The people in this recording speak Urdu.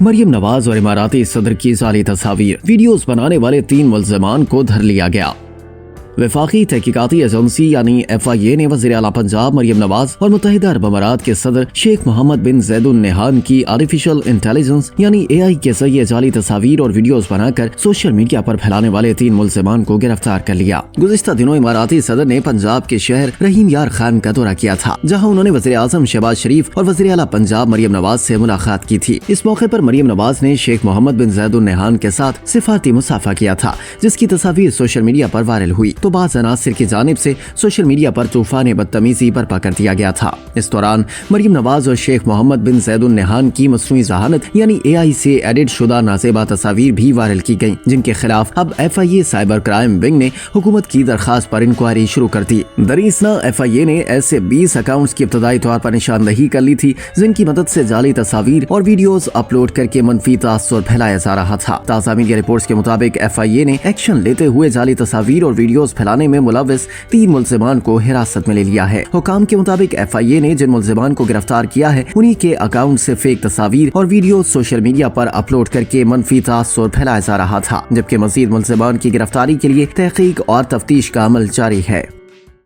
مریم نواز اور اماراتی صدر کی ذاتی تصاویر، ویڈیوز بنانے والے 3 ملزمان کو دھر لیا گیا۔ وفاقی تحقیقاتی ایجنسی یعنی FIA نے وزیر اعلیٰ پنجاب مریم نواز اور متحدہ عرب امارات کے صدر شیخ محمد بن زید ال نہیان کی آرٹیفیشل انٹیلیجنس یعنی AI کے ذریعے جعلی تصاویر اور ویڈیوز بنا کر سوشل میڈیا پر پھیلانے والے 3 ملزمان کو گرفتار کر لیا۔ گزشتہ دنوں اماراتی صدر نے پنجاب کے شہر رحیم یار خان کا دورہ کیا تھا، جہاں انہوں نے وزیر اعظم شہباز شریف اور وزیر اعلیٰ پنجاب مریم نواز سے ملاقات کی تھی۔ اس موقع پر مریم نواز نے شیخ محمد بن زید ال نہیان کے ساتھ سفارتی مصافحہ کیا تھا، جس کی تصاویر سوشل میڈیا پر وائرل ہوئی تو بعض عناصر کی جانب سے سوشل میڈیا پر طوفان بدتمیزی برپا کر دیا گیا تھا۔ اس دوران مریم نواز اور شیخ محمد بن زید ال نہیان کی مصنوعی ذہانت یعنی AI سے ایڈٹ شدہ نازیبا تصاویر بھی وائرل کی گئیں، جن کے خلاف اب FIA سائبر کرائم ونگ نے حکومت کی درخواست پر انکوائری شروع کر دی۔ دراصل FIA نے ایسے 20 اکاؤنٹس کی ابتدائی طور پر نشاندہی کر لی تھی، جن کی مدد سے جعلی تصاویر اور ویڈیوز اپلوڈ کر کے منفی تاثر پھیلایا جا رہا تھا۔ تازہ میڈیا رپورٹس کے مطابق FIA نے ایکشن لیتے ہوئے جعلی تصاویر اور ویڈیوز پھیلانے میں ملوث 3 ملزمان کو حراست میں لے لیا ہے۔ حکام کے مطابق FIA نے جن ملزمان کو گرفتار کیا ہے، انہی کے اکاؤنٹ سے فیک تصاویر اور ویڈیوز سوشل میڈیا پر اپلوڈ کر کے منفی تاثر پھیلایا جا رہا تھا، جبکہ مزید ملزمان کی گرفتاری کے لیے تحقیق اور تفتیش کا عمل جاری ہے۔